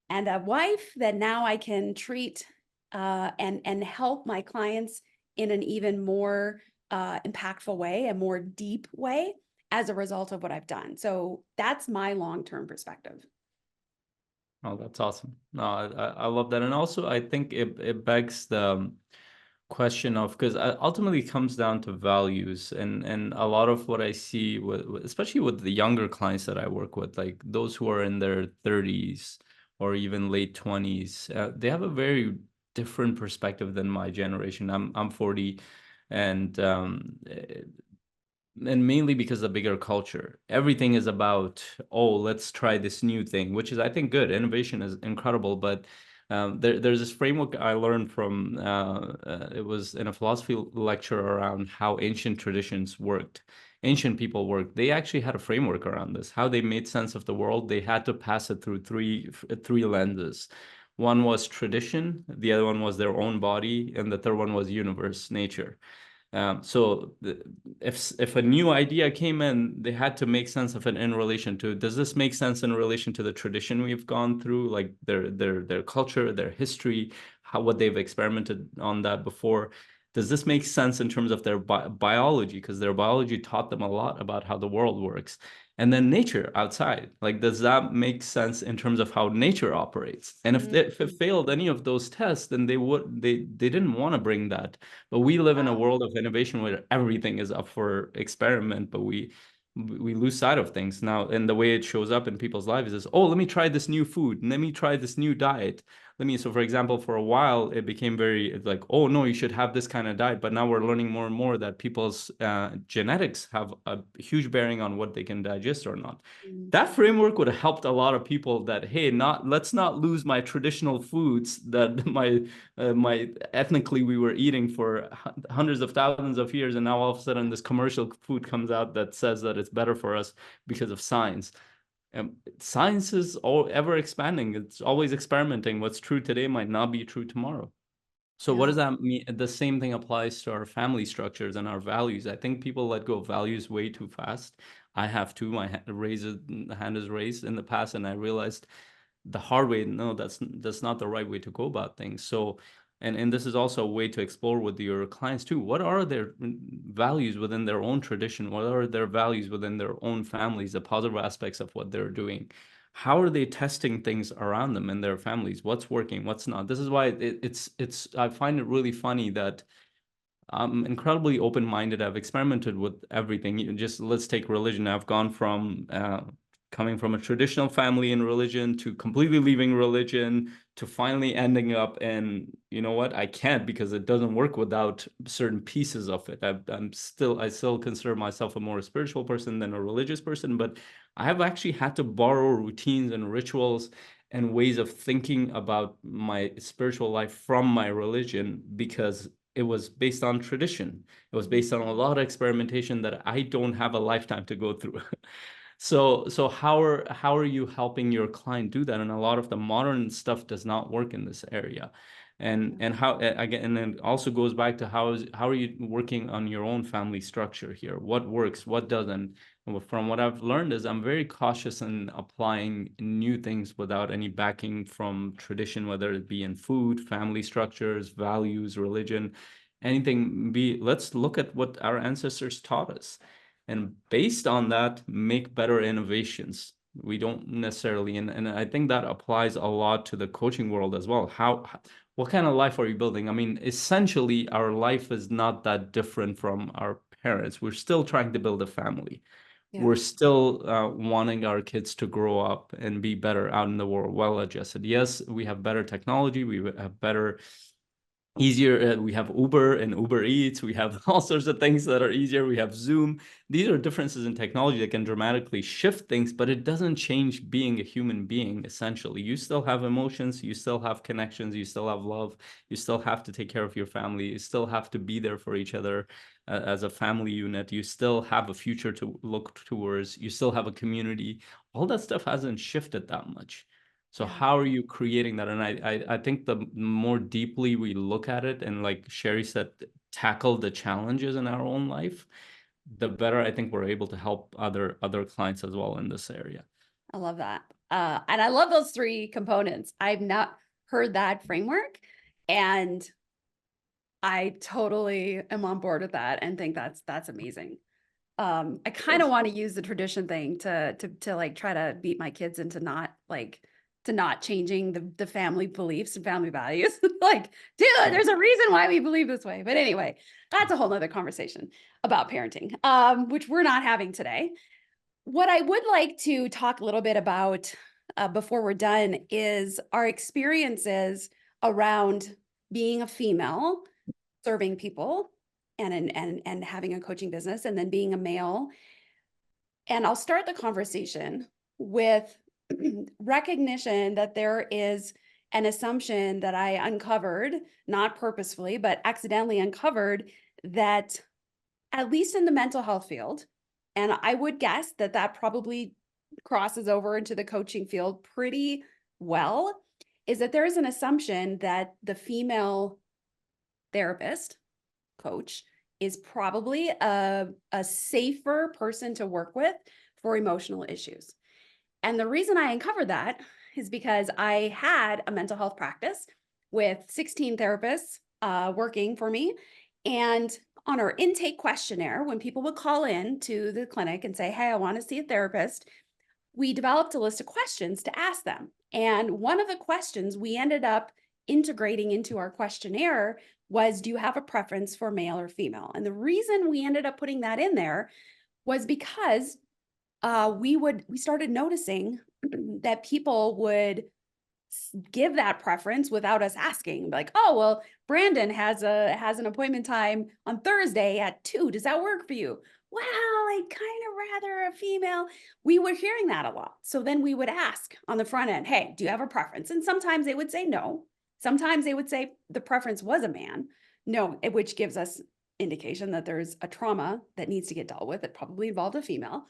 and a wife that now I can treat and help my clients in an even more impactful way, a more deep way as a result of what I've done. So that's my long-term perspective. Oh, that's awesome. No, I love that. And also, I think it begs the question of, because ultimately it comes down to values, and a lot of what I see especially with the younger clients that I work with, like those who are in their 30s or even late 20s, they have a very different perspective than my generation. I'm 40, and mainly because of the bigger culture. Everything is about, oh, let's try this new thing, which is, I think, good. Innovation is incredible, but there's this framework I learned from, it was in a philosophy lecture around how ancient traditions worked. Ancient people worked. They actually had a framework around this, how they made sense of the world. They had to pass it through three lenses. One was tradition, the other one was their own body, and the third one was universe, nature. So if a new idea came in, they had to make sense of it in relation to, does this make sense in relation to the tradition we've gone through, like their culture, their history, what they've experimented on that before? Does this make sense in terms of their biology? Because their biology taught them a lot about how the world works. And then nature outside, like, does that make sense in terms of how nature operates? And if it Mhm. failed any of those tests, then they didn't want to bring that. But we live in a Wow. world of innovation where everything is up for experiment, but we lose sight of things now. And the way it shows up in people's lives is, oh, let me try this new food, let me try this new diet. So for example, for a while, it became very like, oh no, you should have this kind of diet. But now we're learning more and more that people's genetics have a huge bearing on what they can digest or not. That Mhm. framework would have helped a lot of people, that, hey, let's not lose my traditional foods that my ethnically we were eating for hundreds of thousands of years, and now all of a sudden this commercial food comes out that says that it's better for us because of science. Science is all ever expanding. It's always experimenting. What's true today might not be true tomorrow. So what Yeah. does that mean? The same thing applies to our family structures and our values. I think people let go of values way too fast. I have too. Hand is raised in the past, and I realized the hard way, no, that's not the right way to go about things. So, and this is also a way to explore with your clients too. What are their values within their own tradition? What are their values within their own families, the positive aspects of what they're doing? How are they testing things around them in their families? What's working, what's not? This is why it's I find it really funny that I'm incredibly open-minded. I've experimented with everything. Just let's take religion. I've gone from coming from a traditional family in religion to completely leaving religion to finally ending up in, you know what, I can't because it doesn't work without certain pieces of it. I still consider myself a more spiritual person than a religious person, but I have actually had to borrow routines and rituals and ways of thinking about my spiritual life from my religion because it was based on tradition. It was based on a lot of experimentation that I don't have a lifetime to go through. So how are you helping your client do that? And a lot of the modern stuff does not work in this area. And how, again, and then it also goes back to how are you working on your own family structure here? What works, what doesn't? And from what I've learned is I'm very cautious in applying new things without any backing from tradition, whether it be in food, family structures, values, religion, anything. Let's look at what our ancestors taught us, and based on that, make better innovations. We don't necessarily, and I think that applies a lot to the coaching world as well. What kind of life are you building? I mean, essentially, our life is not that different from our parents. We're still trying to build a family. Yeah. We're still wanting our kids to grow up and be better out in the world, well adjusted. Yes, we have better technology, we have better easier. We have Uber and Uber Eats. We have all sorts of things that are easier. We have Zoom. These are differences in technology that can dramatically shift things, but it doesn't change being a human being, essentially. You still have emotions, you still have connections, you still have love, you still have to take care of your family, you still have to be there for each other as a family unit, you still have a future to look towards, you still have a community. All that stuff hasn't shifted that much. So Yeah. how are you creating that? And I think the more deeply we look at it and, like Sherry said, tackle the challenges in our own life, the better I think we're able to help other clients as well in this area. I love that. And I love those three components. I've not heard that framework, and I totally am on board with that and think that's amazing. I kind of want to use the tradition thing to like try to beat my kids into not changing the family beliefs and family values. Like, dude, Yeah. there's a reason why we believe this way. But anyway, that's a whole nother conversation about parenting, which we're not having today. What I would like to talk a little bit about before we're done is our experiences around being a female, serving people, and having a coaching business, and then being a male. And I'll start the conversation with recognition that there is an assumption that I uncovered, not purposefully, but accidentally uncovered, that at least in the mental health field, and I would guess that that probably crosses over into the coaching field pretty well, is that there is an assumption that the female therapist, coach, is probably a safer person to work with for emotional issues. And the reason I uncovered that is because I had a mental health practice with 16 therapists working for me. And on our intake questionnaire, when people would call in to the clinic and say, hey, I want to see a therapist, we developed a list of questions to ask them. And one of the questions we ended up integrating into our questionnaire was, do you have a preference for male or female? And the reason we ended up putting that in there was because we started noticing that people would give that preference without us asking, like, oh, well, Brandon has an appointment time on Thursday at 2. Does that work for you? Well, I'd kind of rather a female. We were hearing that a lot. So then we would ask on the front end, hey, do you have a preference? And sometimes they would say no. Sometimes they would say the preference was a man. No, which gives us indication that there's a trauma that needs to get dealt with that probably involved a female.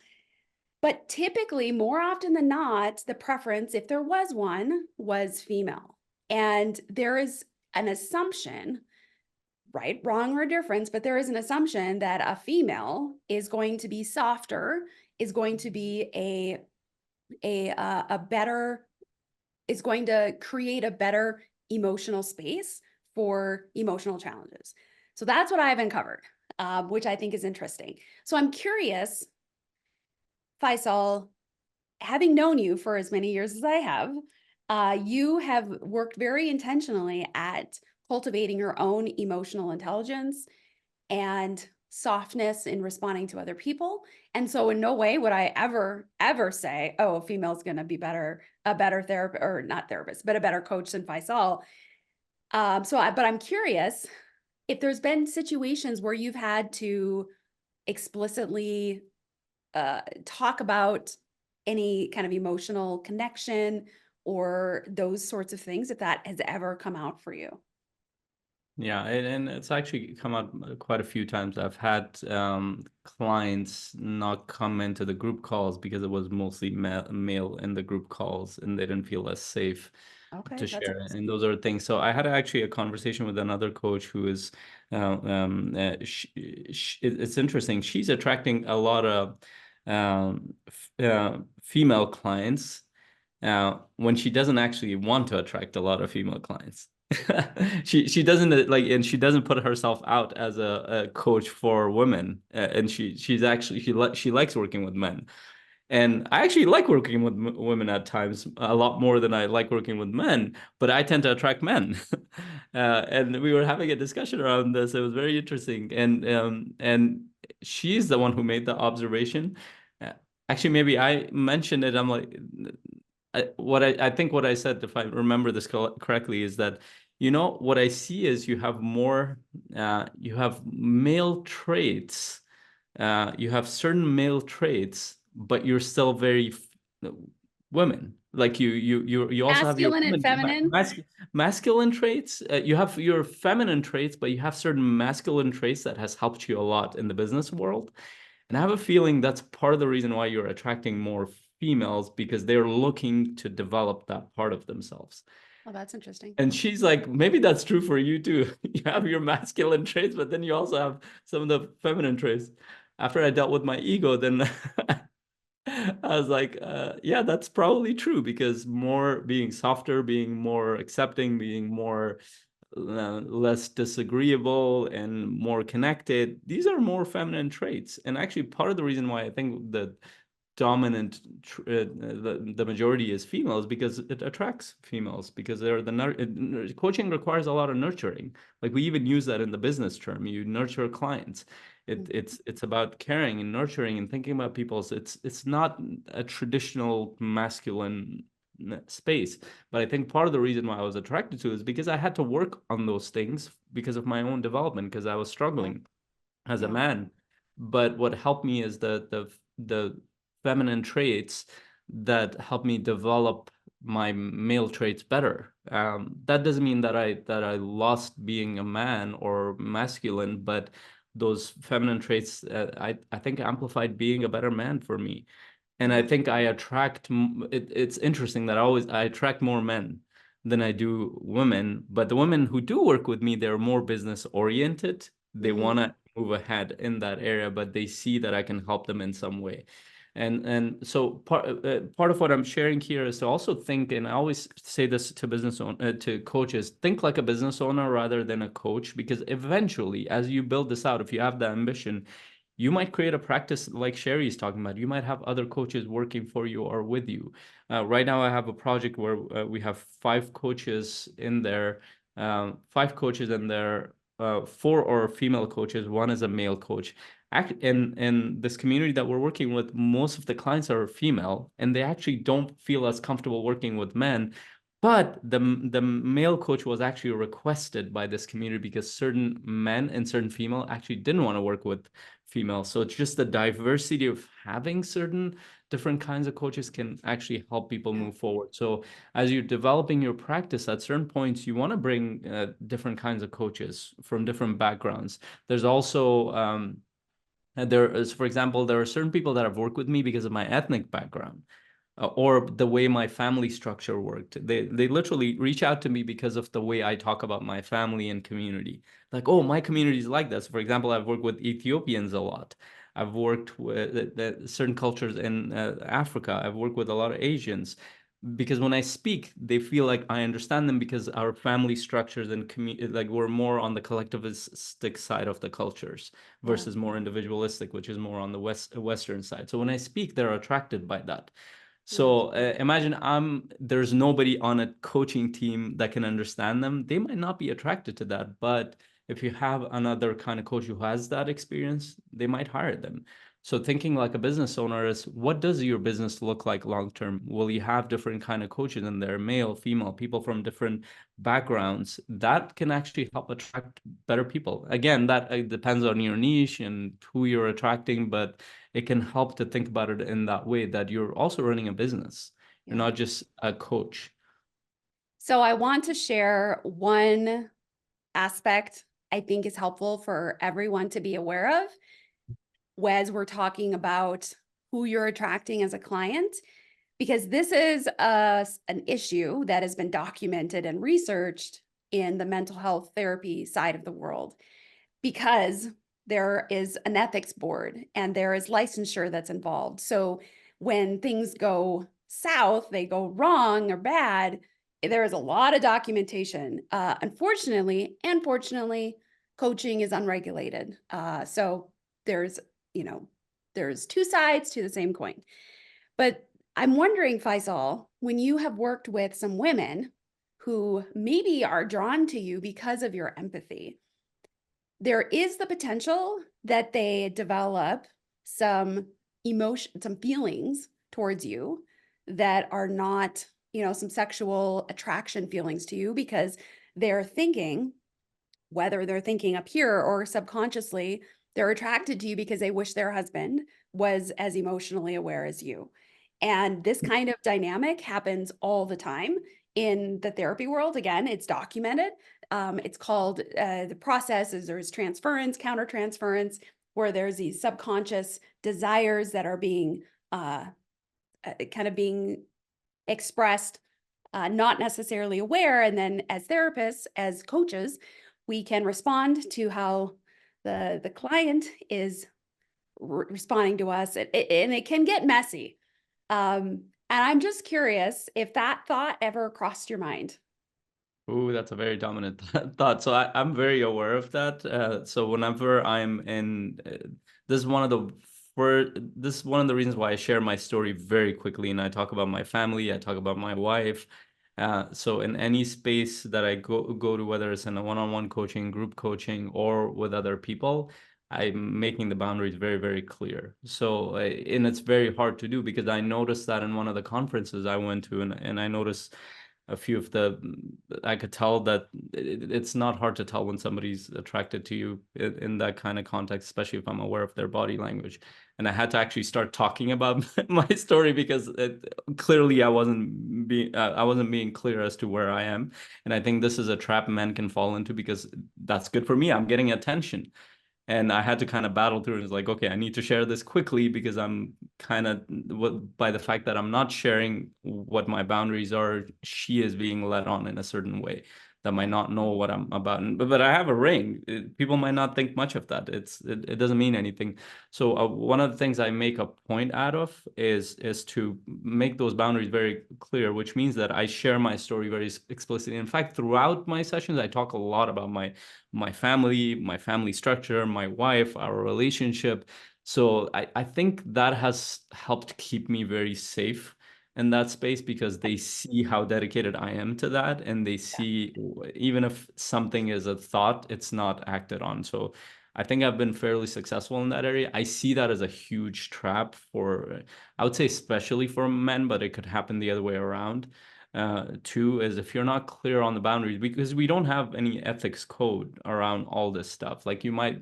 But typically, more often than not, the preference, if there was one, was female. And there is an assumption, right, wrong, or difference, but there is an assumption that a female is going to be softer, is going to be a better, is going to create a better emotional space for emotional challenges. So that's what I've uncovered, which I think is interesting. So I'm curious, Faisal, having known you for as many years as I have, you have worked very intentionally at cultivating your own emotional intelligence and softness in responding to other people. And so in no way would I ever say, oh, a female's going to be a better therapist, or not therapist, but a better coach than Faisal. But I'm curious if there's been situations where you've had to explicitly talk about any kind of emotional connection or those sorts of things, if that has ever come out for you. Yeah, and it's actually come out quite a few times. I've had clients not come into the group calls because it was mostly male in the group calls, and they didn't feel as safe Okay, to that's share it. interesting. And those are things. So I had actually a conversation with another coach who is, it's interesting. She's attracting a lot of female clients when she doesn't actually want to attract a lot of female clients. She doesn't like, and she doesn't put herself out as a coach for women, and she's actually she likes working with men. And I actually like working with women at times a lot more than I like working with men, but I tend to attract men. And we were having a discussion around this. It was very interesting. And she's the one who made the observation. Uh, Actually, maybe I mentioned it. I'm like, I think what I said, if I remember this correctly, is that what I see is you have you have male traits, you have certain male traits, but you're still very women. Like you also have your Masculine and feminine. masculine traits. You have your feminine traits, but you have certain masculine traits that has helped you a lot in the business world. And I have a feeling that's part of the reason why you're attracting more females, because they're looking to develop that part of themselves. Oh, that's interesting. And she's like, maybe that's true for you too. You have your masculine traits, but then you also have some of the feminine traits. After I dealt with my ego, then I was like, yeah, that's probably true, because more being softer, being more accepting, being more less disagreeable and more connected, these are more feminine traits. And actually, part of the reason why I think that dominant the majority is females, because it attracts females, because they're coaching requires a lot of nurturing. Like we even use that in the business term, you nurture clients. It's about caring and nurturing and thinking about people. So it's not a traditional masculine space. But I think part of the reason why I was attracted to it is because I had to work on those things because of my own development, because I was Yeah. struggling as a Yeah. man. But what helped me is the feminine traits that help me develop my male traits better. That doesn't mean that I lost being a man or masculine, but those feminine traits, I think amplified being a better man for me. And I Yeah. think I attract it's interesting that I attract more men than I do women. But the women who do work with me, they're more business oriented. They Hmm. want to move ahead in that area, but they see that I can help them in some way. And so part of what I'm sharing here is to also think, and I always say this to to coaches, think like a business owner rather than a coach, because eventually, as you build this out, if you have the ambition, you might create a practice like Sherry is talking about. You might have other coaches working for you or with you. Right now, I have a project where we have five coaches in there, four are female coaches, one is a male coach. In this community that we're working with, most of the clients are female, and they actually don't feel as comfortable working with men. But the male coach was actually requested by this community because certain men and certain female actually didn't want to work with female. So it's just the diversity of having certain different kinds of coaches can actually help people Yeah. move forward. So as you're developing your practice, at certain points, you want to bring different kinds of coaches from different backgrounds. There's also there is, for example, there are certain people that have worked with me because of my ethnic background, or the way my family structure worked. They literally reach out to me because of the way I talk about my family and community. Like, oh, my community is like this. For example, I've worked with Ethiopians a lot. I've worked with certain cultures in Africa. I've worked with a lot of Asians, because when I speak, they feel like I understand them, because our family structures and like we're more on the collectivistic side of the cultures Yeah. versus more individualistic, which is more on the Western side. So when I speak, they're attracted by that. Yeah. So imagine there's nobody on a coaching team that can understand them. They might not be attracted to that, but if you have another kind of coach who has that experience, they might hire them. So thinking like a business owner is, what does your business look like long term? Will you have different kind of coaches in there, male, female, people from different backgrounds? That can actually help attract better people. Again, that depends on your niche and who you're attracting, but it can help to think about it in that way, that you're also running a business. You're Yeah. not just a coach. So I want to share one aspect I think is helpful for everyone to be aware of as we're talking about who you're attracting as a client, because this is an issue that has been documented and researched in the mental health therapy side of the world, because there is an ethics board and there is licensure that's involved. So when things go south, they go wrong or bad, there is a lot of documentation. Unfortunately, and fortunately, coaching is unregulated. So there's, you know, there's two sides to the same coin. But I'm wondering, Faisal, when you have worked with some women who maybe are drawn to you because of your empathy, there is the potential that they develop some emotion, some feelings towards you that are not, some sexual attraction feelings to you, because they're thinking, whether they're thinking up here or subconsciously, they're attracted to you because they wish their husband was as emotionally aware as you. And this kind of dynamic happens all the time in the therapy world. Again, it's documented. It's called the process is there's transference, countertransference, where there's these subconscious desires that are being kind of being expressed, not necessarily aware. And then as therapists, as coaches, we can respond to how the client is responding to us, and it can get messy. And I'm just curious if that thought ever crossed your mind. Ooh, that's a very dominant thought. So I'm very aware of that. So whenever I'm in, this is one of the this is one of the reasons why I share my story very quickly, and I talk about my family, I talk about my wife. So in any space that I go to, whether it's in a one-on-one coaching, group coaching, or with other people, I'm making the boundaries very, very clear. So, and it's very hard to do because I noticed that in one of the conferences I went to, and I noticed a few of the I could tell that it's not hard to tell when somebody's attracted to you in that kind of context, especially if I'm aware of their body language. And I had to actually start talking about my story because clearly I wasn't being clear as to where I am. And I think this is a trap men can fall into because that's good for me. I'm getting attention. And I had to kind of battle through and it's like, okay, I need to share this quickly because I'm kind of by the fact that I'm not sharing what my boundaries are, she is being led on in a certain way that might not know what I'm about. But I have a ring. People might not think much of that. It doesn't mean anything. So one of the things I make a point out of is to make those boundaries very clear, which means that I share my story very explicitly. In fact, throughout my sessions, I talk a lot about my family structure, my wife, our relationship. So I think that has helped keep me very safe in that space because they see how dedicated I am to that. And they see even if something is a thought, it's not acted on. So I think I've been fairly successful in that area. I see that as a huge trap for, I would say, especially for men, but it could happen the other way around. Two is if you're not clear on the boundaries, because we don't have any ethics code around all this stuff. Like you might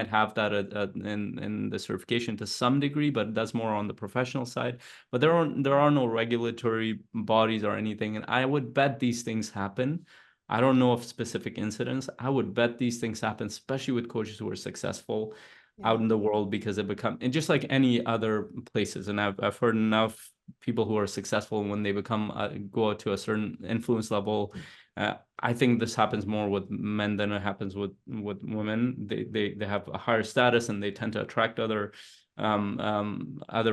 have that in the certification to some degree, but that's more on the professional side. But there are no regulatory bodies or anything, and I would bet these things happen. I don't know of specific incidents. I would bet these things happen, especially with coaches who are successful Yeah. out in the world because it become and just like any other places. And I've heard enough people who are successful when they become go to a certain influence level. I think this happens more with men than it happens with women. They have a higher status and they tend to attract other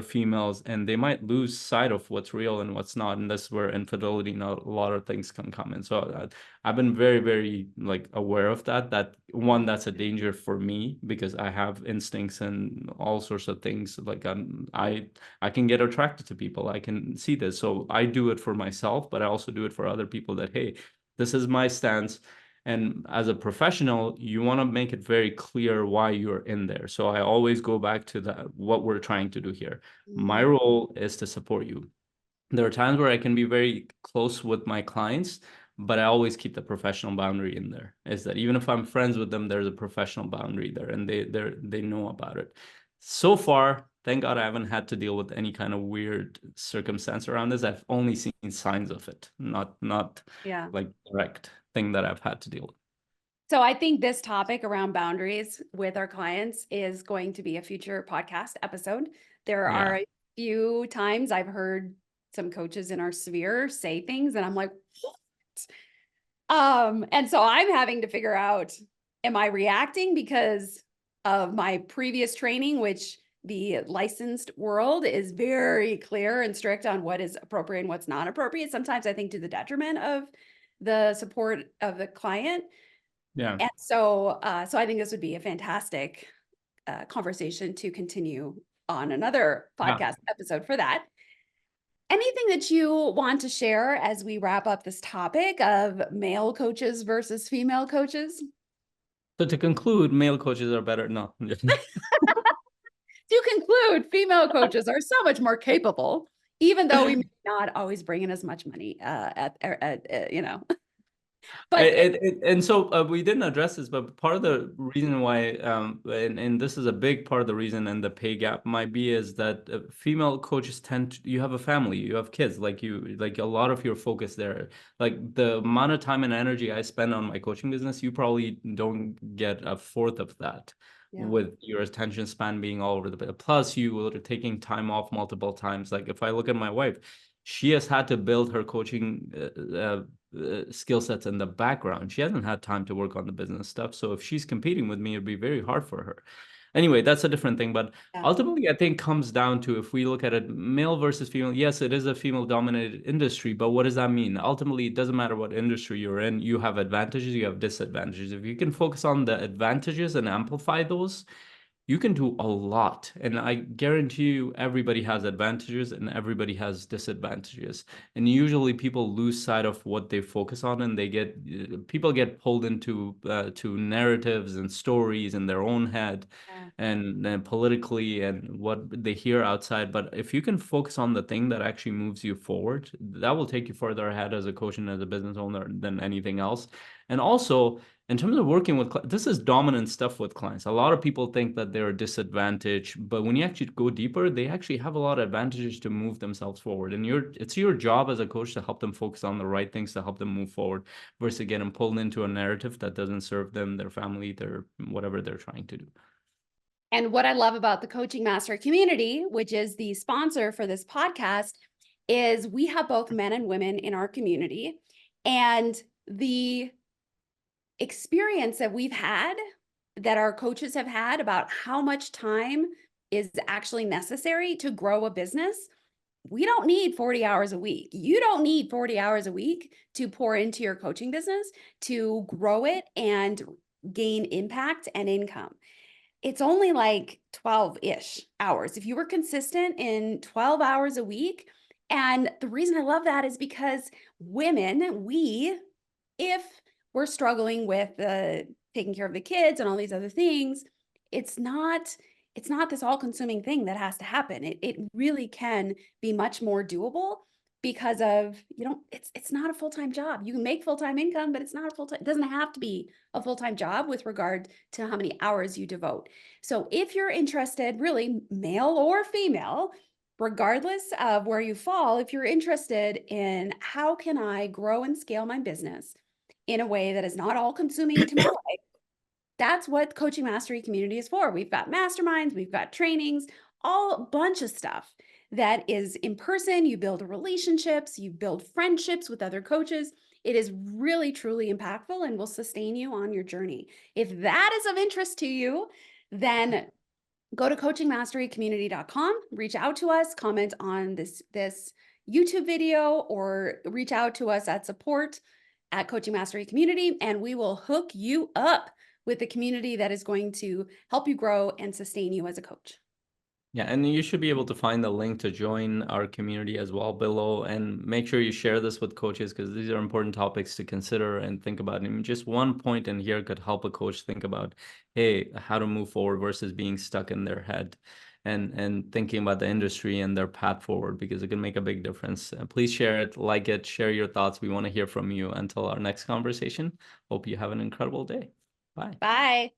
females, and they might lose sight of what's real and what's not, and that's where infidelity and a lot of things can come in. So I've been very, very like aware of that one, that's a danger for me because I have instincts and all sorts of things. Like I can get attracted to people. I can see this. So I do it for myself, but I also do it for other people that, hey, this is my stance. And as a professional, you want to make it very clear why you're in there. So I always go back to what we're trying to do here. My Mm, role is to support you. There are times where I can be very close with my clients, but I always keep the professional boundary in there. Is that even if I'm friends with them, there's a professional boundary there, and they know about it. So far, thank God I haven't had to deal with any kind of weird circumstance around this. I've only seen signs of it, not yeah. like direct thing that I've had to deal with. So I think this topic around boundaries with our clients is going to be a future podcast episode. There are Yeah. a few times I've heard some coaches in our sphere say things and I'm like, what? And so I'm having to figure out, am I reacting because of my previous training, which the licensed world is very clear and strict on what is appropriate and what's not appropriate. Sometimes I think to the detriment of the support of the client. Yeah. And so I think this would be a fantastic conversation to continue on another Yeah. podcast episode for that. Anything that you want to share as we wrap up this topic of male coaches versus female coaches? So to conclude, male coaches are better. No. To conclude, female coaches are so much more capable, even though we may not always bring in as much money at you know. But And so we didn't address this, but part of the reason why, and this is a big part of the reason, and the pay gap might be, is that female coaches tend to, you have a family, you have kids, like a lot of your focus there, like the amount of time and energy I spend on my coaching business, you probably don't get a fourth of that. yeah, With your attention span being all over the place, plus you are taking time off multiple times. Like if I look at my wife, she has had to build her coaching skill sets in the background. She hasn't had time to work on the business stuff. So if she's competing with me, it'd be very hard for her. Anyway, that's a different thing. But yeah. ultimately, I think comes down to, if we look at it, male versus female, yes, it is a female dominated industry, but what does that mean? Ultimately, it doesn't matter what industry you're in, you have advantages, you have disadvantages. If you can focus on the advantages and amplify those, you can do a lot. And I guarantee you, everybody has advantages and everybody has disadvantages. And usually people lose sight of what they focus on, and people get pulled into to narratives and stories in their own head, Yeah. and politically, and what they hear outside. But if you can focus on the thing that actually moves you forward, that will take you further ahead as a coach and as a business owner than anything else. And also, in terms of working with this is dominant stuff with clients. A lot of people think that they're a disadvantage, but when you actually go deeper, they actually have a lot of advantages to move themselves forward. And it's your job as a coach to help them focus on the right things to help them move forward, versus getting pulled into a narrative that doesn't serve them, their family, their whatever they're trying to do. And what I love about the Coaching Mastery community, which is the sponsor for this podcast, is we have both men and women in our community. And the experience that we've had, that our coaches have had about how much time is actually necessary to grow a business, we don't need 40 hours a week. You don't need 40 hours a week to pour into your coaching business to grow it and gain impact and income. It's only like 12-ish hours. If you were consistent in 12 hours a week, and the reason I love that is because women, if we're struggling with taking care of the kids and all these other things, it's not this all-consuming thing that has to happen. It really can be much more doable because of, it's not a full-time job. You can make full-time income, but it's not a full-time, it doesn't have to be a full-time job with regard to how many hours you devote. So if you're interested, really male or female, regardless of where you fall, if you're interested in how can I grow and scale my business in a way that is not all consuming to my life, that's what Coaching Mastery community is for. We've got masterminds, we've got trainings, all a bunch of stuff that is in person. You build relationships, you build friendships with other coaches. It is really, truly impactful and will sustain you on your journey. If that is of interest to you, then go to coachingmasterycommunity.com, reach out to us, comment on this YouTube video, or reach out to us at support@Coaching Mastery Community, and we will hook you up with the community that is going to help you grow and sustain you as a coach. Yeah, and you should be able to find the link to join our community as well below, and make sure you share this with coaches, because these are important topics to consider and think about. And just one point in here could help a coach think about, hey, how to move forward versus being stuck in their head, and thinking about the industry and their path forward, because it can make a big difference. Please share it, like it, share your thoughts. We want to hear from you. Until our next conversation, hope you have an incredible day. Bye. Bye.